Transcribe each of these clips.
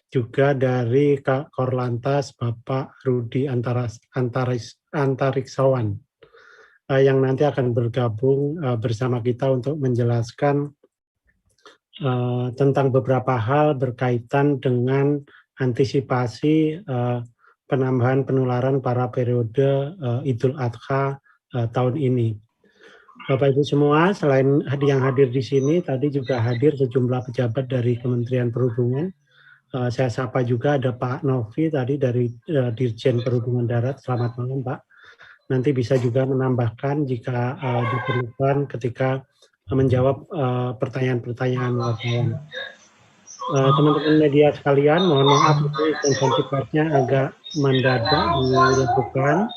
juga dari Kak Korlantas Bapak Rudi Antariksawan yang nanti akan bergabung bersama kita untuk menjelaskan tentang beberapa hal berkaitan dengan antisipasi penambahan penularan pada periode Idul Adha tahun ini. Bapak Ibu semua, selain yang hadir di sini, tadi juga hadir sejumlah pejabat dari Kementerian Perhubungan. Saya sapa juga ada Pak Novi tadi dari Dirjen Perhubungan Darat. Selamat malam Pak. Nanti bisa juga menambahkan jika diperlukan ketika menjawab pertanyaan-pertanyaan wartawan. Teman-teman media sekalian, mohon maaf ini konferensi persnya agak mendadak dilakukan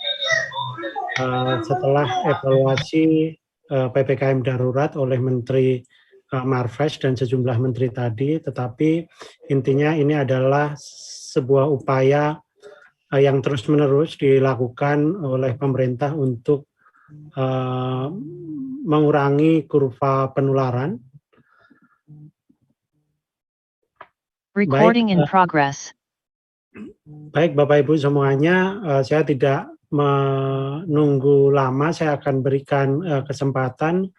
setelah evaluasi PPKM darurat oleh Menteri Marves dan sejumlah menteri tadi, tetapi intinya ini adalah sebuah upaya yang terus-menerus dilakukan oleh pemerintah untuk mengurangi kurva penularan. Recording in progress. Baik Bapak Ibu semuanya, saya tidak menunggu lama, saya akan berikan kesempatan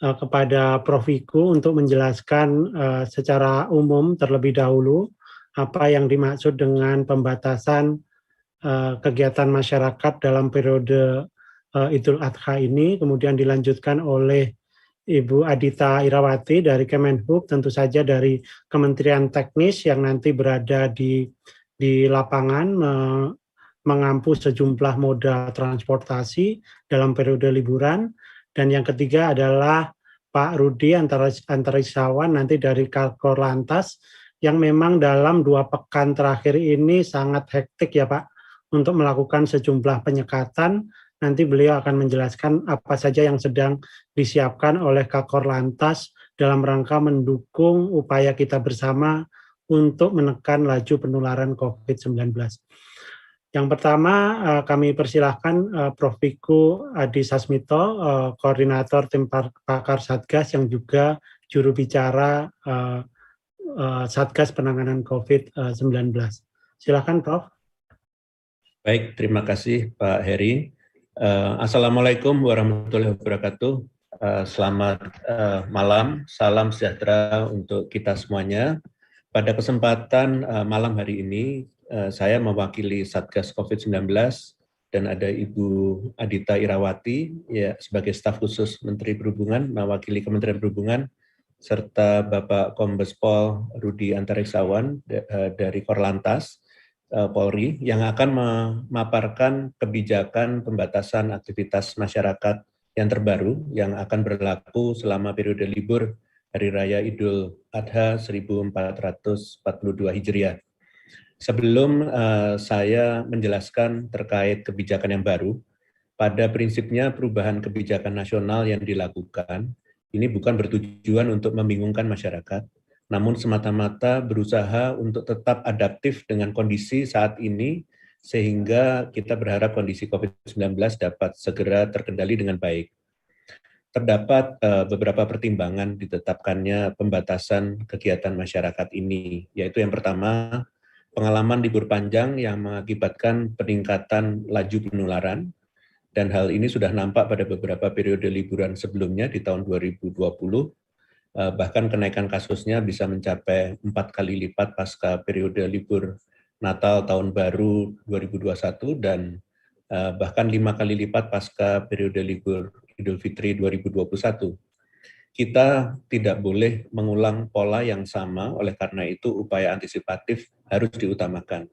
kepada Prof. Wiku untuk menjelaskan secara umum terlebih dahulu apa yang dimaksud dengan pembatasan kegiatan masyarakat dalam periode Idul Adha ini, kemudian dilanjutkan oleh Ibu Adita Irawati dari Kemenhub, tentu saja dari Kementerian Teknis yang nanti berada di lapangan mengampu sejumlah moda transportasi dalam periode liburan. Dan yang ketiga adalah Pak Rudi Antariksawan nanti dari Korlantas yang memang dalam 2 pekan terakhir ini sangat hektik ya Pak untuk melakukan sejumlah penyekatan. Nanti beliau akan menjelaskan apa saja yang sedang disiapkan oleh Kak Korlantas dalam rangka mendukung upaya kita bersama untuk menekan laju penularan COVID-19. Yang pertama kami persilahkan Prof. Wiku Adi Sasmito, Koordinator Tim Pakar Satgas yang juga juru bicara Satgas Penanganan COVID-19. Silakan Prof. Baik, terima kasih Pak Heri. Assalamualaikum warahmatullahi wabarakatuh. Selamat malam, salam sejahtera untuk kita semuanya. Pada kesempatan malam hari ini, saya mewakili Satgas COVID-19 dan ada Ibu Adita Irawati ya, sebagai staf khusus Menteri Perhubungan, mewakili Kementerian Perhubungan, serta Bapak Kombes Pol Rudi Antariksawan dari Korlantas Polri yang akan memaparkan kebijakan pembatasan aktivitas masyarakat yang terbaru yang akan berlaku selama periode libur Hari Raya Idul Adha 1442 Hijriah. Sebelum saya menjelaskan terkait kebijakan yang baru, pada prinsipnya perubahan kebijakan nasional yang dilakukan ini bukan bertujuan untuk membingungkan masyarakat, namun semata-mata berusaha untuk tetap adaptif dengan kondisi saat ini, sehingga kita berharap kondisi COVID-19 dapat segera terkendali dengan baik. Terdapat beberapa pertimbangan ditetapkannya pembatasan kegiatan masyarakat ini, yaitu yang pertama, pengalaman libur panjang yang mengakibatkan peningkatan laju penularan, dan hal ini sudah nampak pada beberapa periode liburan sebelumnya di tahun 2020, bahkan kenaikan kasusnya bisa mencapai 4 kali lipat pasca periode libur Natal Tahun Baru 2021 dan bahkan 5 kali lipat pasca periode libur Idul Fitri 2021. Kita tidak boleh mengulang pola yang sama, oleh karena itu upaya antisipatif harus diutamakan.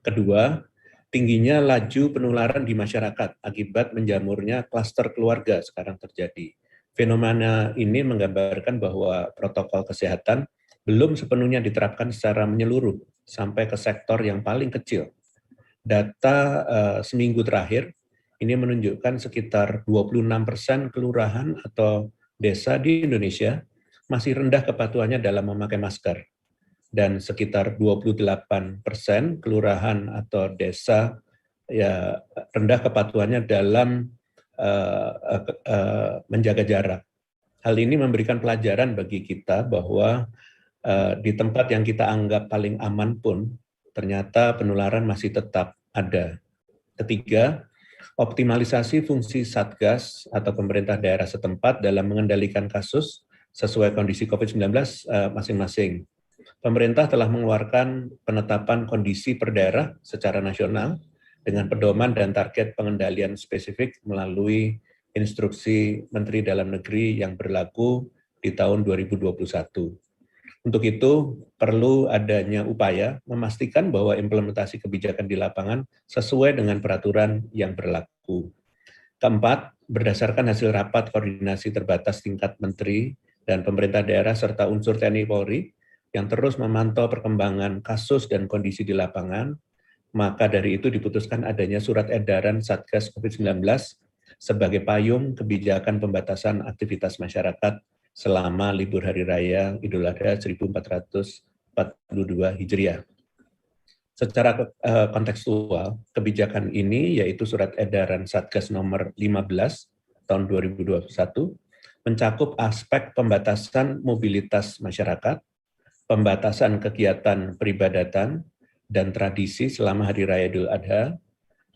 Kedua, tingginya laju penularan di masyarakat akibat menjamurnya klaster keluarga sekarang terjadi. Fenomena ini menggambarkan bahwa protokol kesehatan belum sepenuhnya diterapkan secara menyeluruh sampai ke sektor yang paling kecil. Data seminggu terakhir ini menunjukkan sekitar 26% kelurahan atau desa di Indonesia masih rendah kepatuhannya dalam memakai masker. Dan sekitar 28% kelurahan atau desa ya rendah kepatuhannya dalam menjaga jarak. Hal ini memberikan pelajaran bagi kita bahwa Di tempat yang kita anggap paling aman pun, ternyata penularan masih tetap ada. Ketiga, optimalisasi fungsi Satgas atau pemerintah daerah setempat dalam mengendalikan kasus sesuai kondisi COVID-19 masing-masing. Pemerintah telah mengeluarkan penetapan kondisi per daerah secara nasional dengan pedoman dan target pengendalian spesifik melalui instruksi Menteri Dalam Negeri yang berlaku di tahun 2021. Untuk itu, perlu adanya upaya memastikan bahwa implementasi kebijakan di lapangan sesuai dengan peraturan yang berlaku. Keempat, berdasarkan hasil rapat koordinasi terbatas tingkat menteri dan pemerintah daerah serta unsur TNI Polri yang terus memantau perkembangan kasus dan kondisi di lapangan, maka dari itu diputuskan adanya surat edaran Satgas COVID-19 sebagai payung kebijakan pembatasan aktivitas masyarakat selama libur Hari Raya Idul Adha 1442 Hijriah. Secara kontekstual, kebijakan ini yaitu Surat Edaran Satgas nomor 15 tahun 2021 mencakup aspek pembatasan mobilitas masyarakat, pembatasan kegiatan peribadatan dan tradisi selama Hari Raya Idul Adha,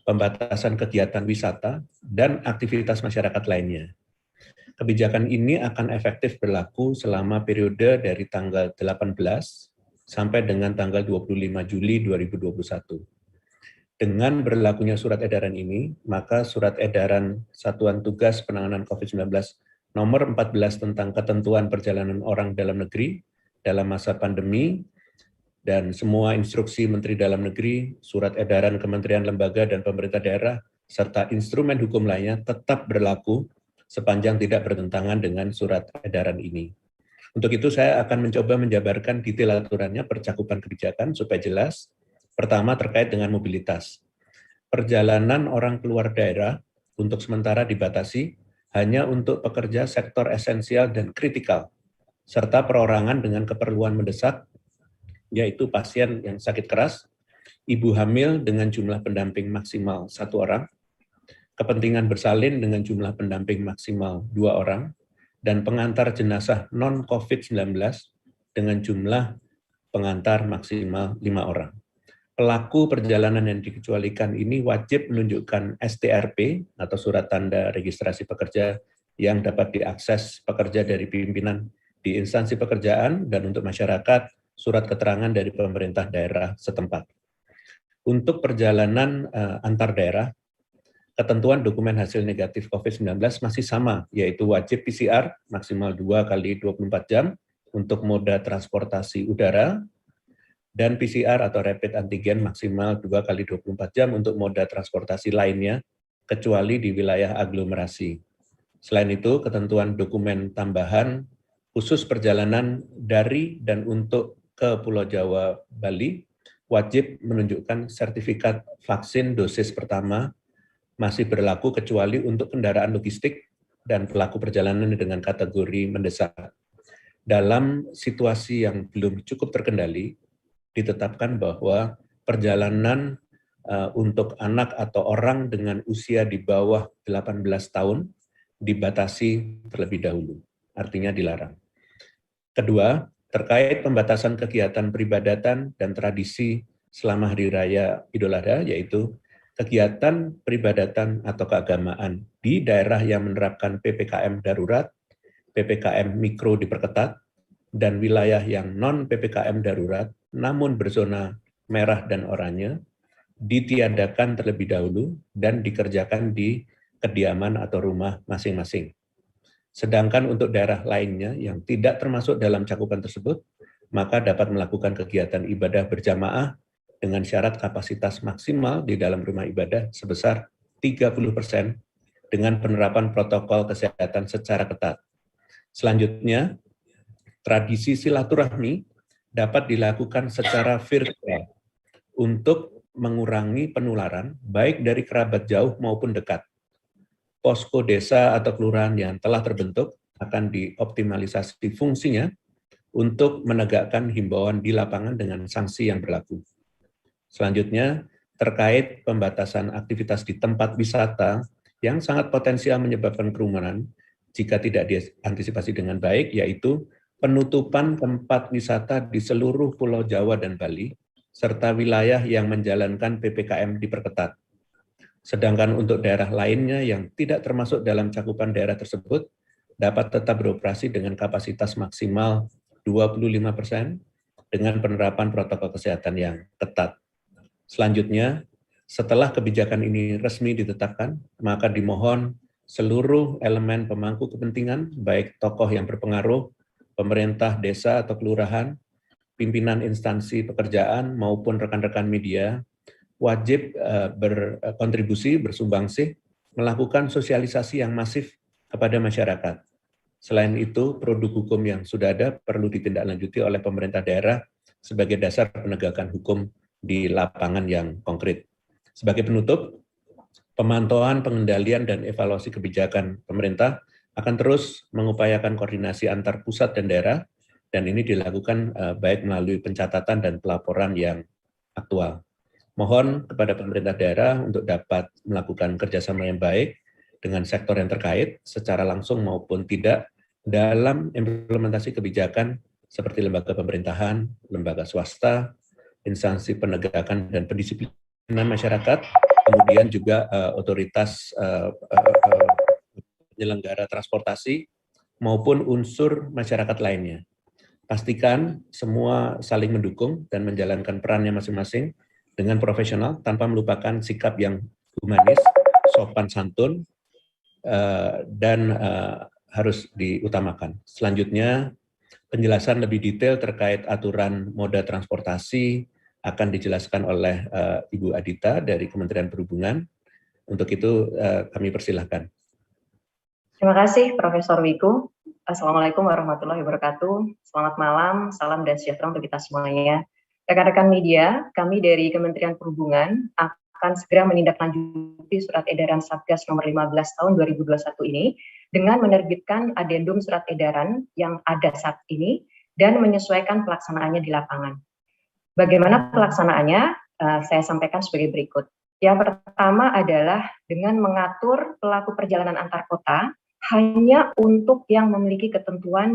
pembatasan kegiatan wisata, dan aktivitas masyarakat lainnya. Kebijakan ini akan efektif berlaku selama periode dari tanggal 18 sampai dengan tanggal 25 Juli 2021. Dengan berlakunya surat edaran ini, maka surat edaran Satuan Tugas Penanganan COVID-19 nomor 14 tentang ketentuan perjalanan orang dalam negeri dalam masa pandemi dan semua instruksi Menteri Dalam Negeri, surat edaran Kementerian Lembaga dan Pemerintah Daerah, serta instrumen hukum lainnya tetap berlaku sepanjang tidak bertentangan dengan surat edaran ini. Untuk itu saya akan mencoba menjabarkan detail aturannya percakupan kebijakan supaya jelas. Pertama terkait dengan mobilitas. Perjalanan orang keluar daerah untuk sementara dibatasi hanya untuk pekerja sektor esensial dan kritikal, serta perorangan dengan keperluan mendesak, yaitu pasien yang sakit keras, ibu hamil dengan jumlah pendamping maksimal 1 orang, kepentingan bersalin dengan jumlah pendamping maksimal 2 orang, dan pengantar jenazah non-COVID-19 dengan jumlah pengantar maksimal 5 orang. Pelaku perjalanan yang dikecualikan ini wajib menunjukkan STRP atau surat tanda registrasi pekerja yang dapat diakses pekerja dari pimpinan di instansi pekerjaan dan untuk masyarakat surat keterangan dari pemerintah daerah setempat. Untuk perjalanan antar daerah, ketentuan dokumen hasil negatif COVID-19 masih sama, yaitu wajib PCR maksimal 2 kali 24 jam untuk moda transportasi udara, dan PCR atau rapid antigen maksimal 2 kali 24 jam untuk moda transportasi lainnya, kecuali di wilayah aglomerasi. Selain itu, ketentuan dokumen tambahan khusus perjalanan dari dan untuk ke Pulau Jawa, Bali, wajib menunjukkan sertifikat vaksin dosis pertama masih berlaku kecuali untuk kendaraan logistik dan pelaku perjalanan dengan kategori mendesak. Dalam situasi yang belum cukup terkendali, ditetapkan bahwa perjalanan untuk anak atau orang dengan usia di bawah 18 tahun dibatasi terlebih dahulu, artinya dilarang. Kedua, terkait pembatasan kegiatan peribadatan dan tradisi selama Hari Raya Idul Adha, yaitu kegiatan peribadatan atau keagamaan di daerah yang menerapkan PPKM darurat, PPKM mikro diperketat, dan wilayah yang non-PPKM darurat namun berzona merah dan oranye ditiadakan terlebih dahulu dan dikerjakan di kediaman atau rumah masing-masing. Sedangkan untuk daerah lainnya yang tidak termasuk dalam cakupan tersebut, maka dapat melakukan kegiatan ibadah berjamaah dengan syarat kapasitas maksimal di dalam rumah ibadah sebesar 30% dengan penerapan protokol kesehatan secara ketat. Selanjutnya, tradisi silaturahmi dapat dilakukan secara virtual untuk mengurangi penularan baik dari kerabat jauh maupun dekat. Posko desa atau kelurahan yang telah terbentuk akan dioptimalisasi fungsinya untuk menegakkan himbauan di lapangan dengan sanksi yang berlaku. Selanjutnya, terkait pembatasan aktivitas di tempat wisata yang sangat potensial menyebabkan kerumunan jika tidak diantisipasi dengan baik, yaitu penutupan tempat wisata di seluruh Pulau Jawa dan Bali, serta wilayah yang menjalankan PPKM diperketat. Sedangkan untuk daerah lainnya yang tidak termasuk dalam cakupan daerah tersebut, dapat tetap beroperasi dengan kapasitas maksimal 25% dengan penerapan protokol kesehatan yang ketat. Selanjutnya, setelah kebijakan ini resmi ditetapkan, maka dimohon seluruh elemen pemangku kepentingan, baik tokoh yang berpengaruh, pemerintah desa atau kelurahan, pimpinan instansi pekerjaan maupun rekan-rekan media, wajib berkontribusi, bersumbangsi, melakukan sosialisasi yang masif kepada masyarakat. Selain itu, produk hukum yang sudah ada perlu ditindaklanjuti oleh pemerintah daerah sebagai dasar penegakan hukum di lapangan yang konkret. Sebagai penutup, pemantauan, pengendalian, dan evaluasi kebijakan pemerintah akan terus mengupayakan koordinasi antar pusat dan daerah, dan ini dilakukan baik melalui pencatatan dan pelaporan yang aktual. Mohon kepada pemerintah daerah untuk dapat melakukan kerjasama yang baik dengan sektor yang terkait secara langsung maupun tidak dalam implementasi kebijakan seperti lembaga pemerintahan, lembaga swasta, instansi penegakan dan pendisiplinan masyarakat, kemudian juga otoritas penyelenggara transportasi maupun unsur masyarakat lainnya. Pastikan semua saling mendukung dan menjalankan perannya masing-masing dengan profesional tanpa melupakan sikap yang humanis, sopan santun, dan harus diutamakan. Selanjutnya, penjelasan lebih detail terkait aturan moda transportasi akan dijelaskan oleh Ibu Adita dari Kementerian Perhubungan. Untuk itu kami persilahkan. Terima kasih Profesor Wiku. Assalamualaikum warahmatullahi wabarakatuh. Selamat malam, salam dan sejahtera untuk kita semuanya. Rekan-rekan media, kami dari Kementerian Perhubungan akan segera menindaklanjuti surat edaran Satgas nomor 15 tahun 2021 ini dengan menerbitkan adendum surat edaran yang ada saat ini dan menyesuaikan pelaksanaannya di lapangan. Bagaimana pelaksanaannya? Saya sampaikan sebagai berikut. Yang pertama adalah dengan mengatur pelaku perjalanan antar kota hanya untuk yang memiliki ketentuan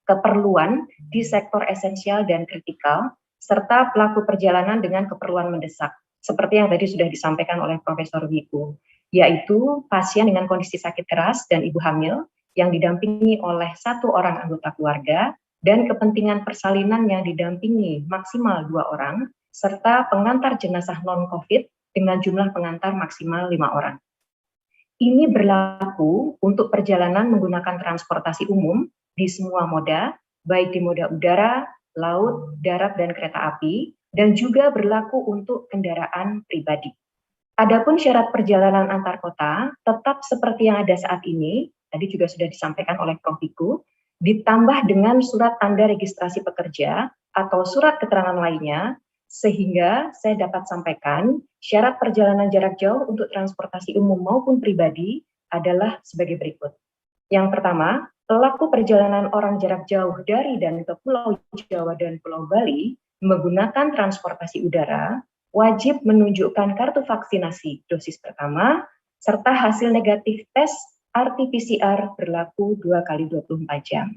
keperluan di sektor esensial dan kritikal, serta pelaku perjalanan dengan keperluan mendesak, seperti yang tadi sudah disampaikan oleh Profesor Wiku, yaitu pasien dengan kondisi sakit keras dan ibu hamil yang didampingi oleh 1 orang anggota keluarga, dan kepentingan persalinan yang didampingi maksimal 2 orang, serta pengantar jenazah non-COVID dengan jumlah pengantar maksimal 5 orang. Ini berlaku untuk perjalanan menggunakan transportasi umum di semua moda, baik di moda udara, laut, darat, dan kereta api, dan juga berlaku untuk kendaraan pribadi. Adapun syarat perjalanan antar kota tetap seperti yang ada saat ini, tadi juga sudah disampaikan oleh Prof. Wiku, ditambah dengan surat tanda registrasi pekerja atau surat keterangan lainnya, sehingga saya dapat sampaikan syarat perjalanan jarak jauh untuk transportasi umum maupun pribadi adalah sebagai berikut. Yang pertama, pelaku perjalanan orang jarak jauh dari dan ke Pulau Jawa dan Pulau Bali menggunakan transportasi udara wajib menunjukkan kartu vaksinasi dosis pertama serta hasil negatif tes RT-PCR berlaku 2x24 jam.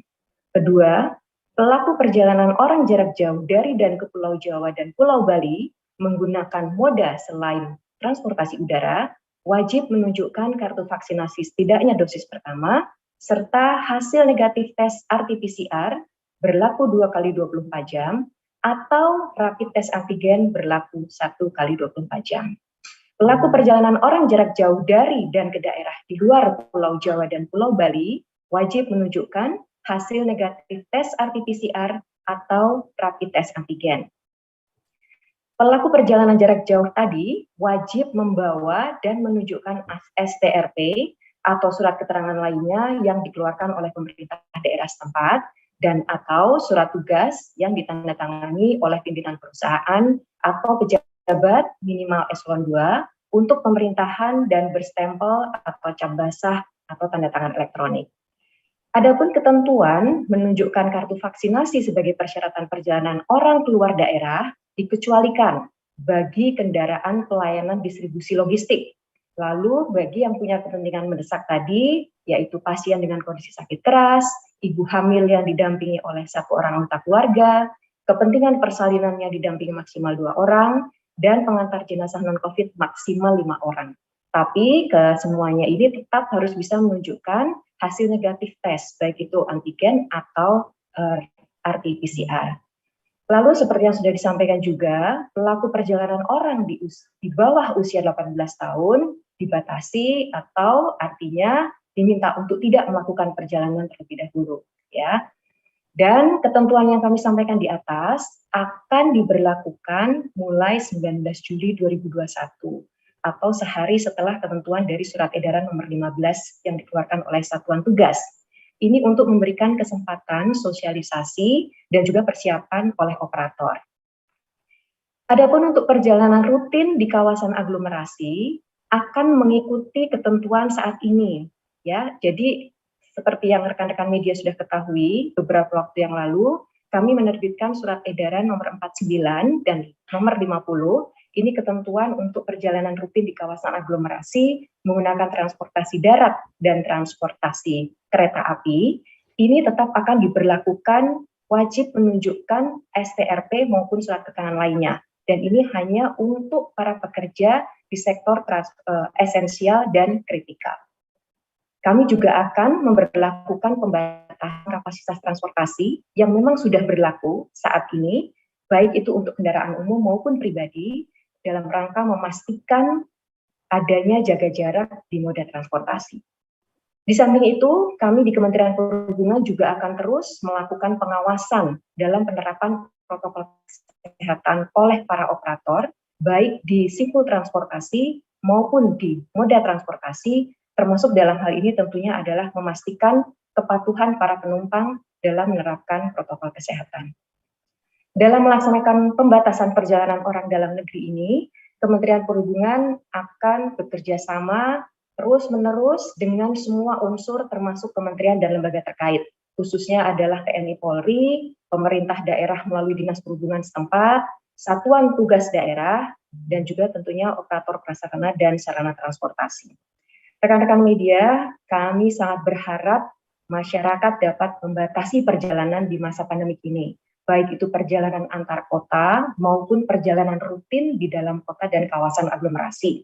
Kedua, pelaku perjalanan orang jarak jauh dari dan ke Pulau Jawa dan Pulau Bali menggunakan moda selain transportasi udara wajib menunjukkan kartu vaksinasi setidaknya dosis pertama serta hasil negatif tes RT-PCR berlaku 2x24 jam atau rapid test antigen berlaku 1x24 jam. Pelaku perjalanan orang jarak jauh dari dan ke daerah di luar Pulau Jawa dan Pulau Bali wajib menunjukkan hasil negatif tes RT-PCR atau rapid test antigen. Pelaku perjalanan jarak jauh tadi wajib membawa dan menunjukkan STRP atau surat keterangan lainnya yang dikeluarkan oleh pemerintah daerah setempat dan atau surat tugas yang ditandatangani oleh pimpinan perusahaan atau pejabat minimal eselon 2 untuk pemerintahan dan berstempel atau cap basah atau tanda tangan elektronik. Adapun ketentuan menunjukkan kartu vaksinasi sebagai persyaratan perjalanan orang keluar daerah dikecualikan bagi kendaraan pelayanan distribusi logistik. Lalu bagi yang punya kepentingan mendesak tadi, yaitu pasien dengan kondisi sakit keras, ibu hamil yang didampingi oleh 1 orang anggota keluarga, kepentingan persalinannya didampingi maksimal 2 orang, dan pengantar jenazah non-COVID maksimal 5 orang. Tapi kesemuanya ini tetap harus bisa menunjukkan hasil negatif tes, baik itu antigen atau RT-PCR. Lalu seperti yang sudah disampaikan juga, pelaku perjalanan orang di bawah usia 18 tahun dibatasi atau artinya diminta untuk tidak melakukan perjalanan terlebih dahulu, ya. Dan ketentuan yang kami sampaikan di atas akan diberlakukan mulai 19 Juli 2021 atau sehari setelah ketentuan dari Surat Edaran Nomor 15 yang dikeluarkan oleh Satuan Tugas. Ini untuk memberikan kesempatan sosialisasi dan juga persiapan oleh operator. Adapun untuk perjalanan rutin di kawasan aglomerasi akan mengikuti ketentuan saat ini, ya. Jadi seperti yang rekan-rekan media sudah ketahui, beberapa waktu yang lalu kami menerbitkan Surat Edaran Nomor 49 dan Nomor 50. Ini ketentuan untuk perjalanan rutin di kawasan aglomerasi menggunakan transportasi darat dan transportasi kereta api. Ini tetap akan diberlakukan wajib menunjukkan STRP maupun surat keterangan lainnya. Dan ini hanya untuk para pekerja di sektor esensial dan kritikal. Kami juga akan memberlakukan pembatasan kapasitas transportasi yang memang sudah berlaku saat ini, baik itu untuk kendaraan umum maupun pribadi, dalam rangka memastikan adanya jaga jarak di moda transportasi. Di samping itu, kami di Kementerian Perhubungan juga akan terus melakukan pengawasan dalam penerapan protokol kesehatan oleh para operator, baik di simpul transportasi maupun di moda transportasi, termasuk dalam hal ini tentunya adalah memastikan kepatuhan para penumpang dalam menerapkan protokol kesehatan. Dalam melaksanakan pembatasan perjalanan orang dalam negeri ini, Kementerian Perhubungan akan bekerja sama terus-menerus dengan semua unsur termasuk kementerian dan lembaga terkait, khususnya adalah TNI Polri, pemerintah daerah melalui Dinas Perhubungan setempat, satuan tugas daerah, dan juga tentunya operator prasarana dan sarana transportasi. Rekan-rekan media, kami sangat berharap masyarakat dapat membatasi perjalanan di masa pandemik ini, baik itu perjalanan antar kota maupun perjalanan rutin di dalam kota dan kawasan aglomerasi.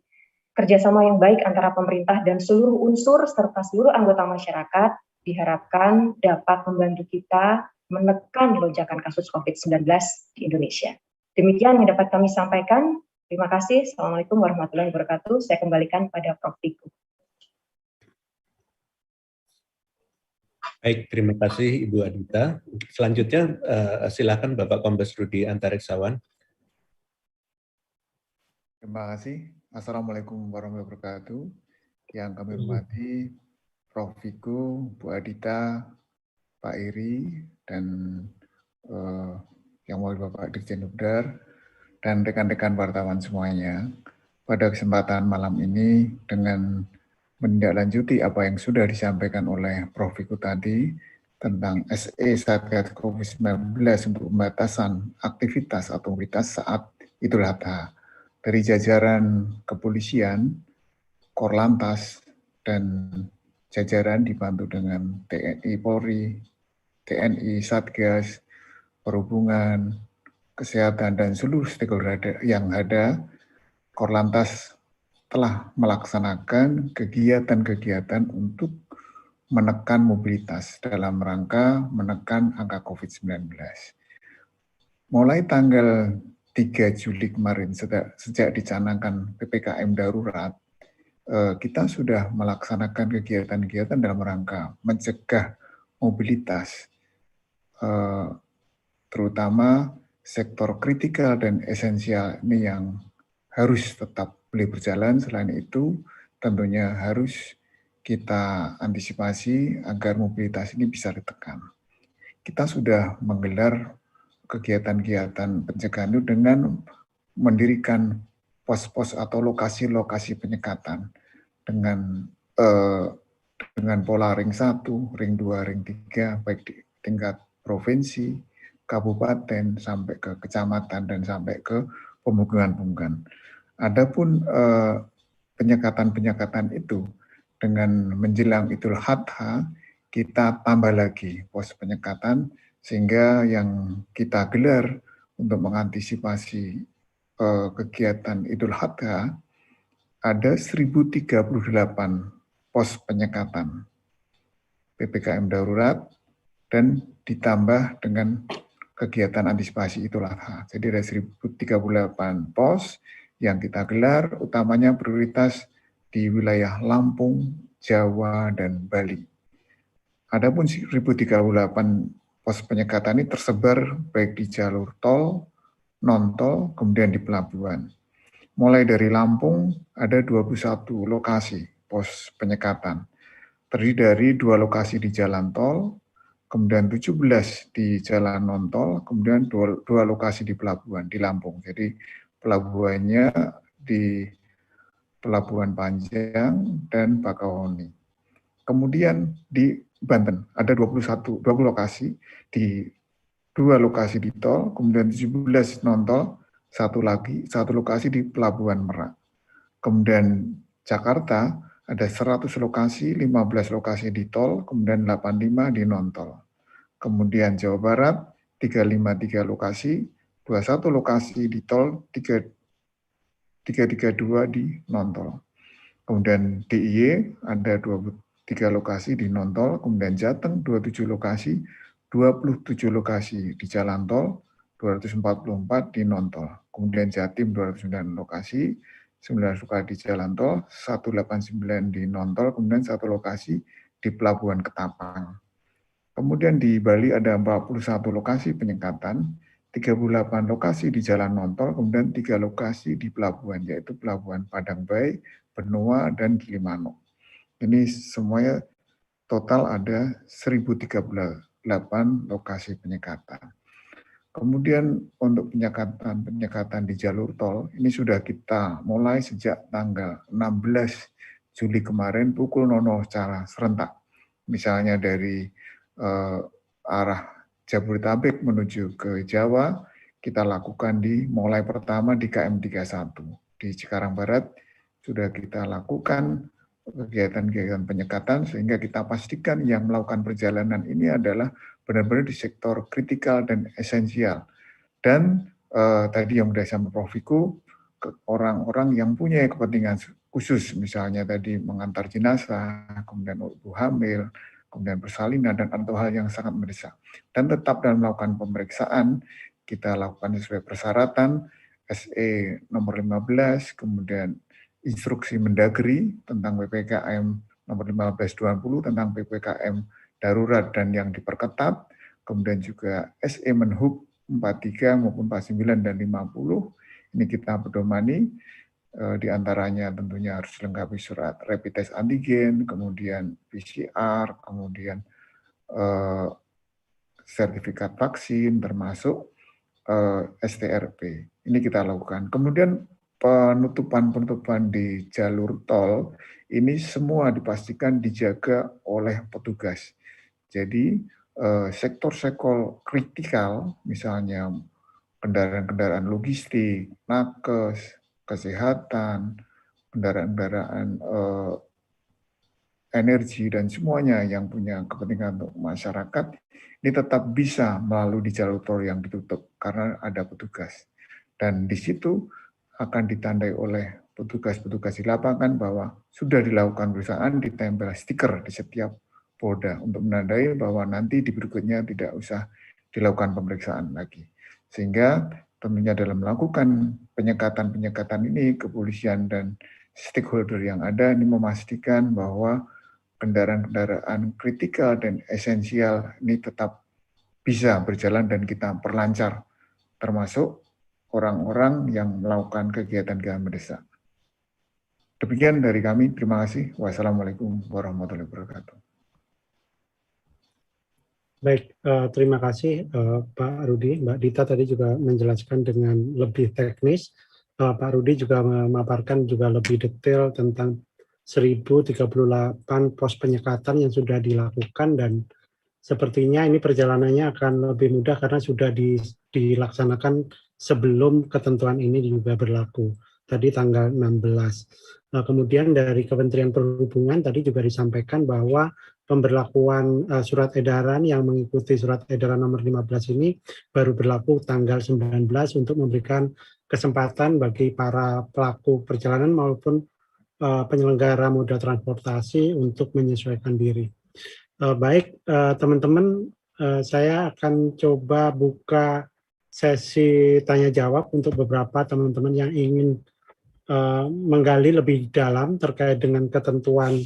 Kerjasama yang baik antara pemerintah dan seluruh unsur serta seluruh anggota masyarakat diharapkan dapat membantu kita menekan lonjakan kasus COVID-19 di Indonesia. Demikian yang dapat kami sampaikan. Terima kasih. Assalamualaikum warahmatullahi wabarakatuh. Saya kembalikan pada Prof. Wiku. Baik, terima kasih Ibu Adita. Selanjutnya silakan Bapak Kombes Rudi Antareksawan. Terima kasih. Assalamualaikum warahmatullahi wabarakatuh. Yang kami hormati Prof. Wiku, Bu Adita, Pak Iri, dan yang mulia Bapak Dirjen Udar, dan rekan-rekan wartawan semuanya. Pada kesempatan malam ini dengan menindaklanjuti apa yang sudah disampaikan oleh Prof. Wiku tadi tentang SE Satgas COVID-19 untuk pembatasan aktivitas atau mobilitas saat Idul Adha. Dari jajaran kepolisian, Korlantas, dan jajaran dibantu dengan TNI Polri, TNI Satgas, Perhubungan, Kesehatan, dan seluruh stakeholder yang ada, Korlantas telah melaksanakan kegiatan-kegiatan untuk menekan mobilitas dalam rangka menekan angka COVID-19. Mulai tanggal 3 Juli kemarin, sejak dicanangkan PPKM darurat, kita sudah melaksanakan kegiatan-kegiatan dalam rangka mencegah mobilitas, terutama sektor kritikal dan esensial ini yang harus tetap boleh berjalan. Selain itu, tentunya harus kita antisipasi agar mobilitas ini bisa ditekan. Kita sudah menggelar kegiatan-kegiatan pencegahan itu dengan mendirikan pos-pos atau lokasi-lokasi penyekatan dengan pola ring 1, ring 2, ring 3, baik di tingkat provinsi, kabupaten, sampai ke kecamatan, dan sampai ke pemukiman-pemukiman. Adapun penyekatan-penyekatan itu dengan menjelang Idul Adha, kita tambah lagi pos penyekatan, sehingga yang kita gelar untuk mengantisipasi kegiatan Idul Adha, ada 1038 pos penyekatan PPKM darurat, dan ditambah dengan kegiatan antisipasi Idul Adha. Jadi ada 1038 pos yang kita gelar, utamanya prioritas di wilayah Lampung, Jawa, dan Bali. Adapun 1038 pos penyekatan ini tersebar baik di jalur tol, non-tol, kemudian di pelabuhan. Mulai dari Lampung ada 21 lokasi pos penyekatan. Terdiri dari 2 lokasi di jalan tol, kemudian 17 di jalan non-tol, kemudian 2 lokasi di pelabuhan di Lampung. Jadi pelabuhannya di Pelabuhan Panjang dan Bakauheni. Kemudian di Banten ada 20 lokasi, di 2 lokasi di tol, kemudian 17 non-tol, satu lokasi di Pelabuhan Merak. Kemudian Jakarta ada 100 lokasi, 15 lokasi di tol, kemudian 85 di non-tol. Kemudian Jawa Barat 353 lokasi, 21 lokasi di tol, 332 di non-tol. Kemudian DIY ada 23 lokasi di non-tol, kemudian Jateng 27 lokasi, 27 lokasi di jalan tol, 244 di non-tol. Kemudian Jatim 209 lokasi, 9 lokasi di jalan tol, 189 di non-tol, kemudian 1 lokasi di Pelabuhan Ketapang. Kemudian di Bali ada 41 lokasi penyekatan, 38 lokasi di jalan non-tol, kemudian 3 lokasi di pelabuhan, yaitu Pelabuhan Padang Bayi, Benoa, dan Gilimanuk. Ini semuanya total ada 1038 lokasi penyekatan. Kemudian untuk penyekatan di jalur tol, ini sudah kita mulai sejak tanggal 16 Juli kemarin pukul 00 secara serentak. Misalnya dari arah Jabodetabek menuju ke Jawa, kita lakukan mulai pertama di KM 31. Di Cikarang Barat sudah kita lakukan kegiatan-kegiatan penyekatan, sehingga kita pastikan yang melakukan perjalanan ini adalah benar-benar di sektor kritikal dan esensial. Dan tadi yang sudah sama Prof. Wiku, orang-orang yang punya kepentingan khusus, misalnya tadi mengantar jenazah, kemudian ibu hamil, kemudian persalinan, dan atau hal yang sangat mendesak. Dan tetap dalam melakukan pemeriksaan, kita lakukan sesuai persyaratan, SE nomor 15, kemudian instruksi Mendagri tentang PPKM nomor 1520 tentang PPKM darurat dan yang diperketat, kemudian juga SE Menhub 43 maupun 49 dan 50, ini kita pedomani. Di antaranya tentunya harus dilengkapi surat rapid test antigen, kemudian PCR, kemudian sertifikat vaksin, termasuk STRP. Ini kita lakukan. Kemudian penutupan di jalur tol, ini semua dipastikan dijaga oleh petugas. Jadi sektor-sektor kritikal, misalnya kendaraan-kendaraan logistik, nakes, kesehatan, kendaraan-kendaraan energi, dan semuanya yang punya kepentingan untuk masyarakat, ini tetap bisa melalui di jalur tol yang ditutup karena ada petugas. Dan di situ akan ditandai oleh petugas-petugas di lapangan bahwa sudah dilakukan pemeriksaan, ditempel stiker di setiap polda untuk menandai bahwa nanti di berikutnya tidak usah dilakukan pemeriksaan lagi. Sehingga tentunya dalam melakukan penyekatan ini, kepolisian dan stakeholder yang ada ini memastikan bahwa kendaraan-kendaraan kritikal dan esensial ini tetap bisa berjalan dan kita perlancar, termasuk orang-orang yang melakukan kegiatan-kegiatan mendesak. Demikian dari kami, terima kasih. Wassalamualaikum warahmatullahi wabarakatuh. Baik, terima kasih Pak Rudi. Mbak Dita tadi juga menjelaskan dengan lebih teknis. Pak Rudi juga memaparkan juga lebih detail tentang 1038 pos penyekatan yang sudah dilakukan, dan sepertinya ini perjalanannya akan lebih mudah karena sudah dilaksanakan sebelum ketentuan ini juga berlaku. tadi tanggal 16. Nah, kemudian dari Kementerian Perhubungan tadi juga disampaikan bahwa pemberlakuan surat edaran yang mengikuti surat edaran nomor 15 ini baru berlaku tanggal 19 untuk memberikan kesempatan bagi para pelaku perjalanan maupun penyelenggara moda transportasi untuk menyesuaikan diri. Baik, teman-teman, saya akan coba buka sesi tanya jawab untuk beberapa teman-teman yang ingin menggali lebih dalam terkait dengan ketentuan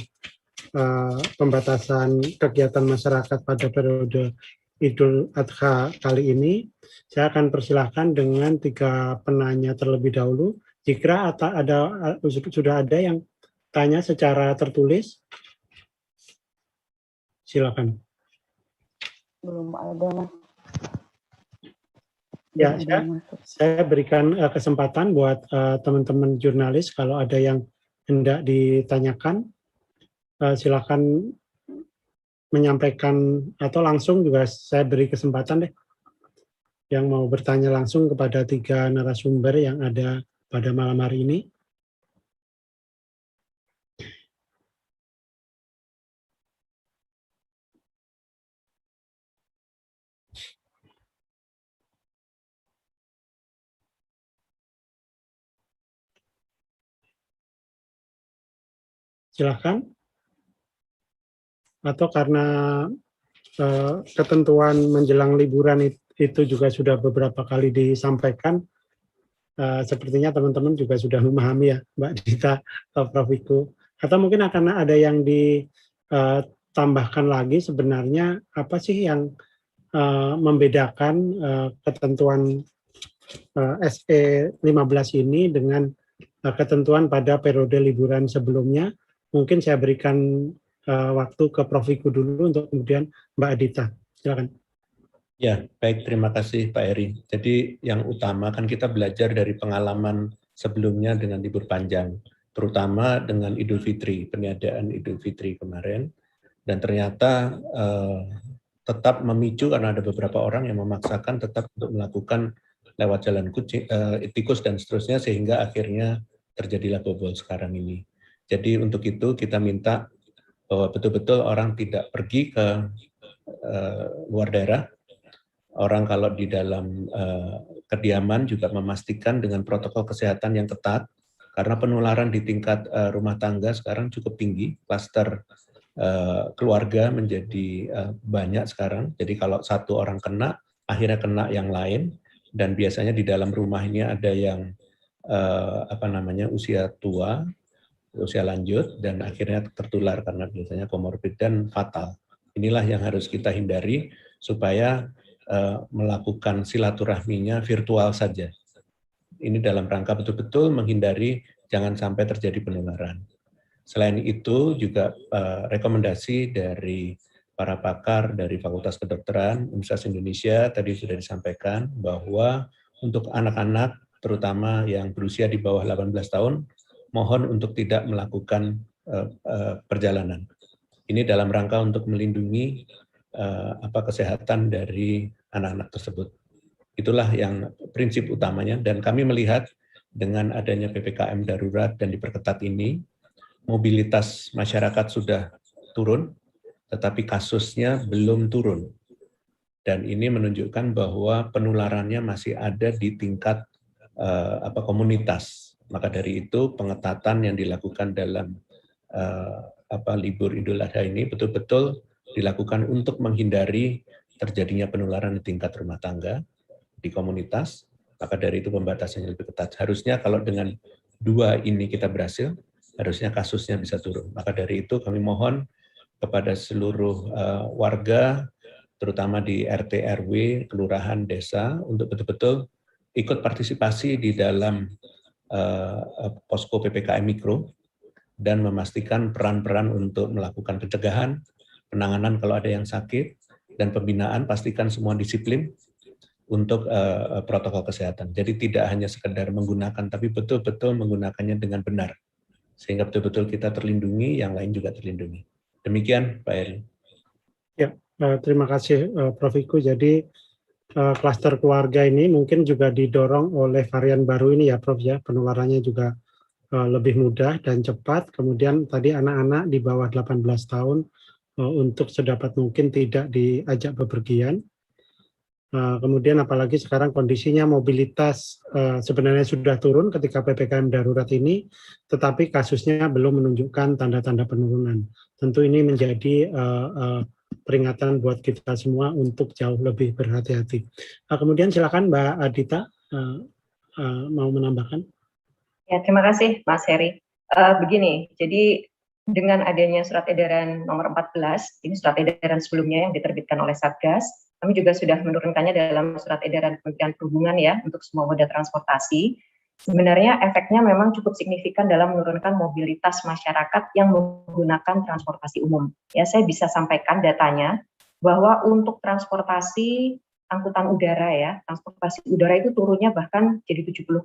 pembatasan kegiatan masyarakat pada periode Idul Adha kali ini. Saya akan persilahkan dengan 3 penanya terlebih dahulu. Jika sudah ada yang tanya secara tertulis, silakan. Belum ada, Mas. Ya, saya berikan kesempatan buat teman-teman jurnalis kalau ada yang hendak ditanyakan, silakan menyampaikan atau langsung juga saya beri kesempatan deh yang mau bertanya langsung kepada 3 narasumber yang ada pada malam hari ini. Silakan. Atau karena ketentuan menjelang liburan itu juga sudah beberapa kali disampaikan, sepertinya teman-teman juga sudah memahami ya, Mbak Dita, Prof. Wiku. Atau mungkin akan ada yang ditambahkan lagi sebenarnya apa sih yang membedakan ketentuan SE 15 ini dengan ketentuan pada periode liburan sebelumnya. Mungkin saya berikan waktu ke Prof. Wiku dulu untuk kemudian Mbak Adita. Silakan. Ya, baik, terima kasih Pak Heri. Jadi yang utama kan kita belajar dari pengalaman sebelumnya dengan libur panjang, terutama dengan Idul Fitri, peniadaan Idul Fitri kemarin, dan ternyata tetap memicu karena ada beberapa orang yang memaksakan tetap untuk melakukan lewat jalan tikus dan seterusnya, sehingga akhirnya terjadilah bobol sekarang ini. Jadi untuk itu kita minta bahwa betul-betul orang tidak pergi ke luar daerah. Orang kalau di dalam kediaman juga memastikan dengan protokol kesehatan yang ketat, karena penularan di tingkat rumah tangga sekarang cukup tinggi, klaster keluarga menjadi banyak sekarang. Jadi kalau satu orang kena, akhirnya kena yang lain, dan biasanya di dalam rumah ini ada yang usia tua, usia lanjut, dan akhirnya tertular karena biasanya komorbid dan fatal. Inilah yang harus kita hindari supaya melakukan silaturahminya virtual saja. Ini dalam rangka betul-betul menghindari jangan sampai terjadi penularan. Selain itu juga rekomendasi dari para pakar dari Fakultas Kedokteran Universitas Indonesia tadi sudah disampaikan bahwa untuk anak-anak terutama yang berusia di bawah 18 tahun mohon untuk tidak melakukan perjalanan. Ini dalam rangka untuk melindungi kesehatan dari anak-anak tersebut. Itulah yang prinsip utamanya, dan kami melihat dengan adanya PPKM darurat dan diperketat ini, mobilitas masyarakat sudah turun, tetapi kasusnya belum turun. Dan ini menunjukkan bahwa penularannya masih ada di tingkat komunitas. Maka dari itu pengetatan yang dilakukan dalam libur Idul Adha ini betul-betul dilakukan untuk menghindari terjadinya penularan di tingkat rumah tangga, di komunitas. Maka dari itu pembatasannya lebih ketat. Harusnya kalau dengan 2 ini kita berhasil, harusnya kasusnya bisa turun. Maka dari itu kami mohon kepada seluruh warga, terutama di RT, RW, kelurahan, desa, untuk betul-betul ikut partisipasi di dalam posko PPKM Mikro dan memastikan peran-peran untuk melakukan pencegahan, penanganan kalau ada yang sakit, dan pembinaan, pastikan semua disiplin untuk protokol kesehatan. Jadi tidak hanya sekedar menggunakan, tapi betul-betul menggunakannya dengan benar. Sehingga betul-betul kita terlindungi, yang lain juga terlindungi. Demikian Pak Heri. Ya, terima kasih Prof. Wiku. Jadi klaster keluarga ini mungkin juga didorong oleh varian baru ini ya Prof ya, penularannya juga lebih mudah dan cepat. Kemudian tadi anak-anak di bawah 18 tahun untuk sedapat mungkin tidak diajak bepergian. Kemudian apalagi sekarang kondisinya mobilitas sebenarnya sudah turun ketika PPKM darurat ini, tetapi kasusnya belum menunjukkan tanda-tanda penurunan. Tentu ini menjadi peringatan buat kita semua untuk jauh lebih berhati-hati. Kemudian silakan Mbak Adita mau menambahkan. Ya, terima kasih Mas Heri. Begini, jadi dengan adanya surat edaran nomor 14, ini surat edaran sebelumnya yang diterbitkan oleh Satgas, kami juga sudah menurunkannya dalam surat edaran Kementerian Perhubungan ya, untuk semua moda transportasi. Sebenarnya efeknya memang cukup signifikan dalam menurunkan mobilitas masyarakat yang menggunakan transportasi umum. Ya, saya bisa sampaikan datanya, bahwa untuk transportasi angkutan udara ya, transportasi udara itu turunnya bahkan jadi 70%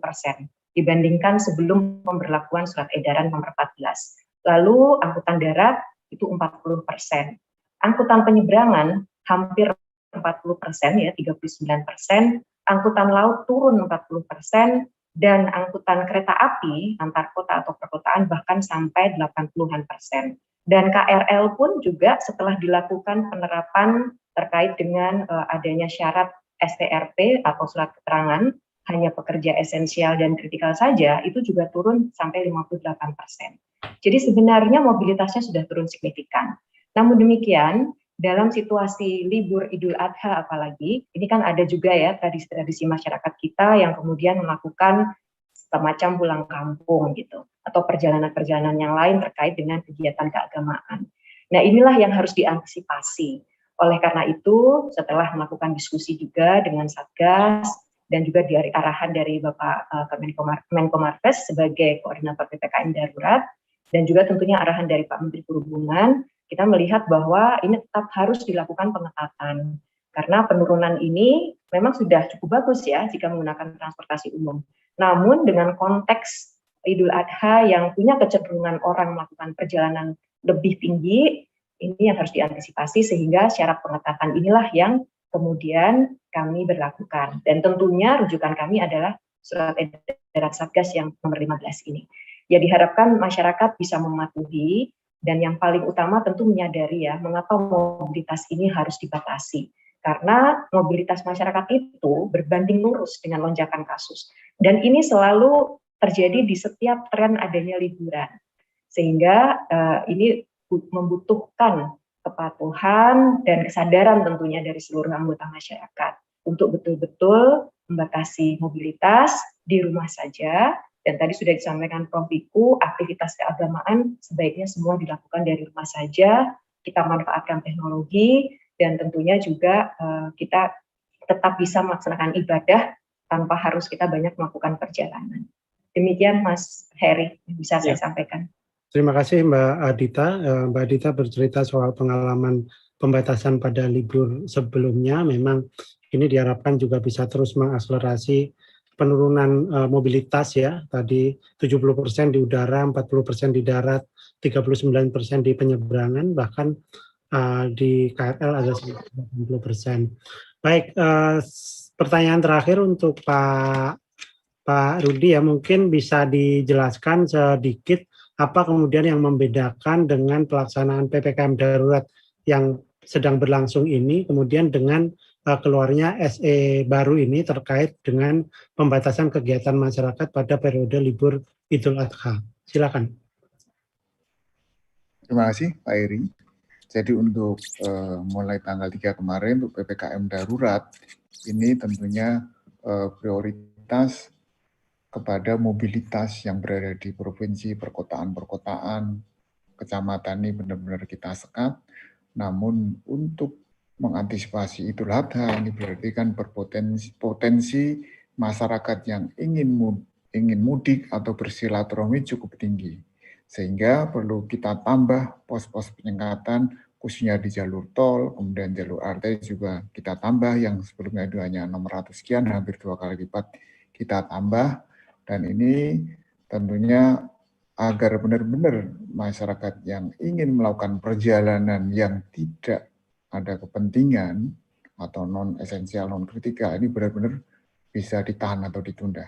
dibandingkan sebelum pemberlakuan surat edaran nomor 14. Lalu angkutan darat itu 40%. Angkutan penyeberangan hampir 40% ya, 39%. Angkutan laut turun 40%, dan angkutan kereta api antar kota atau perkotaan bahkan sampai 80-an%. Dan KRL pun juga setelah dilakukan penerapan terkait dengan adanya syarat STRP atau surat keterangan hanya pekerja esensial dan kritikal saja, itu juga turun sampai 58%. Jadi sebenarnya mobilitasnya sudah turun signifikan. Namun demikian, dalam situasi libur Idul Adha apalagi, ini kan ada juga ya tradisi-tradisi masyarakat kita yang kemudian melakukan semacam pulang kampung gitu, atau perjalanan-perjalanan yang lain terkait dengan kegiatan keagamaan. Nah, inilah yang harus diantisipasi. Oleh karena itu, setelah melakukan diskusi juga dengan Satgas dan juga dari arahan dari Bapak Menko Marves sebagai koordinator PPKM darurat, dan juga tentunya arahan dari Pak Menteri Perhubungan, kita melihat bahwa ini tetap harus dilakukan pengetatan. Karena penurunan ini memang sudah cukup bagus ya jika menggunakan transportasi umum. Namun dengan konteks Idul Adha yang punya kecenderungan orang melakukan perjalanan lebih tinggi, ini yang harus diantisipasi sehingga syarat pengetatan inilah yang kemudian kami berlakukan. Dan tentunya rujukan kami adalah surat edaran Satgas yang nomor 15 ini. Ya, diharapkan masyarakat bisa mematuhi, dan yang paling utama tentu menyadari ya mengapa mobilitas ini harus dibatasi. Karena mobilitas masyarakat itu berbanding lurus dengan lonjakan kasus. Dan ini selalu terjadi di setiap tren adanya liburan. Sehingga ini membutuhkan kepatuhan dan kesadaran tentunya dari seluruh anggota masyarakat untuk betul-betul membatasi mobilitas di rumah saja. Dan tadi sudah disampaikan Prof. Wiku, aktivitas keagamaan sebaiknya semua dilakukan dari rumah saja, kita manfaatkan teknologi, dan tentunya juga kita tetap bisa melaksanakan ibadah tanpa harus kita banyak melakukan perjalanan. Demikian Mas Heri yang bisa saya sampaikan. Terima kasih Mbak Adita. Mbak Adita bercerita soal pengalaman pembatasan pada libur sebelumnya. Memang ini diharapkan juga bisa terus mengakselerasi penurunan mobilitas ya. Tadi 70% di udara, 40% di darat, 39% di penyeberangan, bahkan di KRL ada 80%. Baik, pertanyaan terakhir untuk Pak Rudi ya, mungkin bisa dijelaskan sedikit apa kemudian yang membedakan dengan pelaksanaan PPKM darurat yang sedang berlangsung ini, kemudian dengan keluarnya SE baru ini terkait dengan pembatasan kegiatan masyarakat pada periode libur Idul Adha. Silakan. Terima kasih Pak Eri. Jadi untuk mulai tanggal 3 kemarin untuk PPKM darurat, ini tentunya prioritas kepada mobilitas yang berada di provinsi, perkotaan, kecamatan ini benar-benar kita sekat. Namun untuk mengantisipasi Idul Adha ini berarti kan berpotensi masyarakat yang ingin mudik atau bersilaturahmi cukup tinggi. Sehingga perlu kita tambah pos-pos penyekatan khususnya di jalur tol, kemudian jalur arteri juga kita tambah yang sebelumnya itu hanya 600 sekian, hampir 2 kali lipat kita tambah. Dan ini tentunya agar benar-benar masyarakat yang ingin melakukan perjalanan yang tidak ada kepentingan atau non esensial, non kritikal, ini benar-benar bisa ditahan atau ditunda.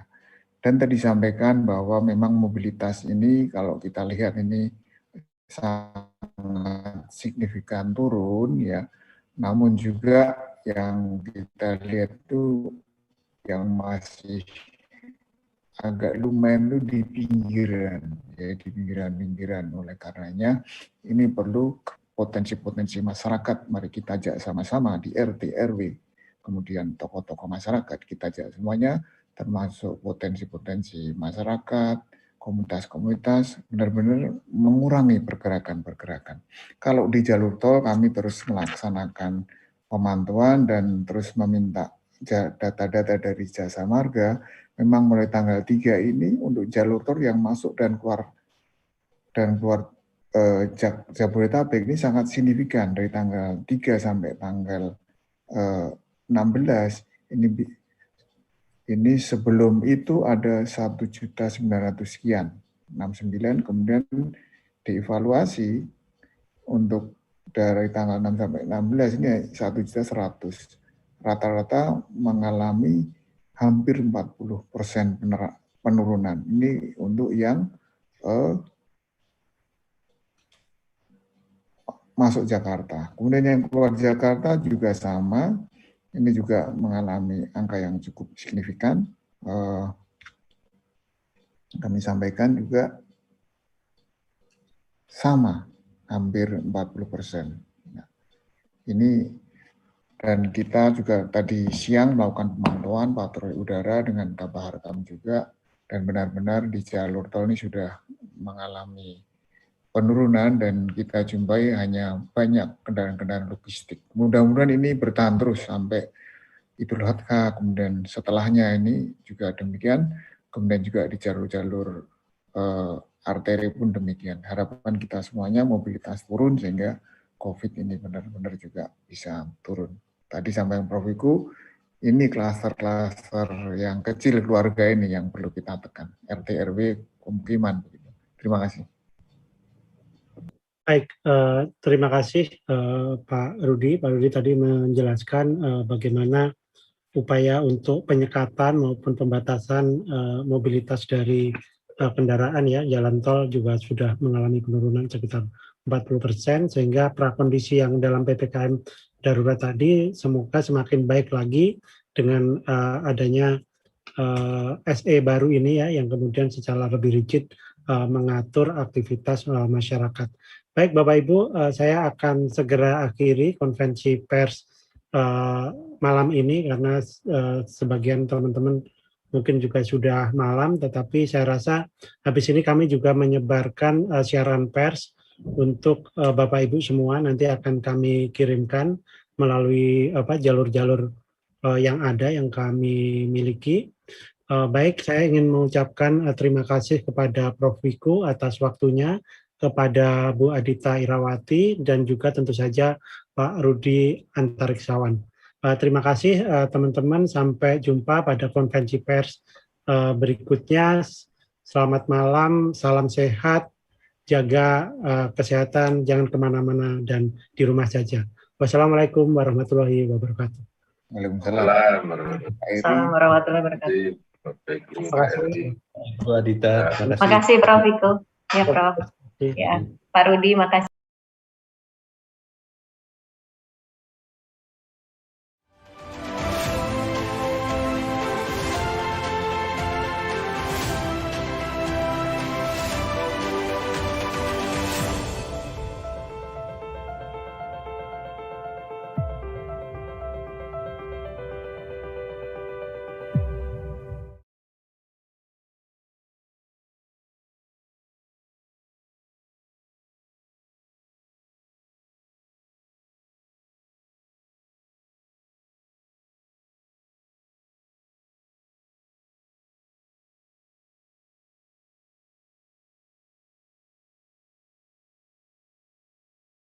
Dan tadi disampaikan bahwa memang mobilitas ini kalau kita lihat ini sangat signifikan turun ya, namun juga yang kita lihat itu yang masih agak lumayan itu di pinggiran, ya di pinggiran-pinggiran. Oleh karenanya ini perlu potensi-potensi masyarakat, mari kita ajak sama-sama di RT, RW, kemudian tokoh-tokoh masyarakat, kita ajak semuanya, termasuk potensi-potensi masyarakat, komunitas-komunitas, benar-benar mengurangi pergerakan-pergerakan. Kalau di jalur tol kami terus melaksanakan pemantauan dan terus meminta data-data dari Jasa Marga. Memang mulai tanggal 3 ini untuk jalur tol yang masuk dan keluar Jabodetabek ini sangat signifikan dari tanggal 3 sampai tanggal 16. Ini sebelum itu ada 1.900.000 sekian, 69, kemudian dievaluasi untuk dari tanggal 6 sampai 16 ini 1.100.000. Rata-rata mengalami hampir 40% penurunan. Ini untuk yang masuk Jakarta. Kemudian yang keluar Jakarta juga sama, ini juga mengalami angka yang cukup signifikan. Kami sampaikan juga sama, hampir 40%. Nah, ini dan kita juga tadi siang melakukan pemantauan patroli udara dengan Kabahar kami juga, dan benar-benar di jalur tol ini sudah mengalami penurunan dan kita jumpai hanya banyak kendaraan-kendaraan logistik. Mudah-mudahan ini bertahan terus sampai Idul Adha, kemudian setelahnya ini juga demikian, kemudian juga di jalur-jalur arteri pun demikian. Harapan kita semuanya mobilitas turun sehingga COVID ini benar-benar juga bisa turun. Tadi sampaikan Prof. Wiku, ini klaster-klaster yang kecil keluarga ini yang perlu kita tekan. RT, RW, pemukiman. Terima kasih. Baik, terima kasih Pak Rudi. Pak Rudi tadi menjelaskan bagaimana upaya untuk penyekatan maupun pembatasan mobilitas dari kendaraan ya, jalan tol juga sudah mengalami penurunan sekitar 40%, sehingga prakondisi yang dalam PPKM darurat tadi semoga semakin baik lagi dengan adanya SE baru ini ya, yang kemudian secara lebih rigid mengatur aktivitas masyarakat. Baik Bapak Ibu, saya akan segera akhiri konferensi pers malam ini karena sebagian teman-teman mungkin juga sudah malam, tetapi saya rasa habis ini kami juga menyebarkan siaran pers untuk Bapak Ibu semua, nanti akan kami kirimkan melalui jalur-jalur yang ada yang kami miliki. Baik, saya ingin mengucapkan terima kasih kepada Prof. Wiku atas waktunya, kepada Bu Adita Irawati, dan juga tentu saja Pak Rudi Antariksawan. Terima kasih teman-teman, sampai jumpa pada konferensi pers berikutnya. Selamat malam, salam sehat, jaga kesehatan, jangan kemana-mana dan di rumah saja. Wassalamualaikum warahmatullahi wabarakatuh. Waalaikumsalam warahmatullahi wabarakatuh. Terima kasih Bu Adita. Terima kasih Prof. Wiku. Ya Prof. Ya, Pak Rudi, makasih.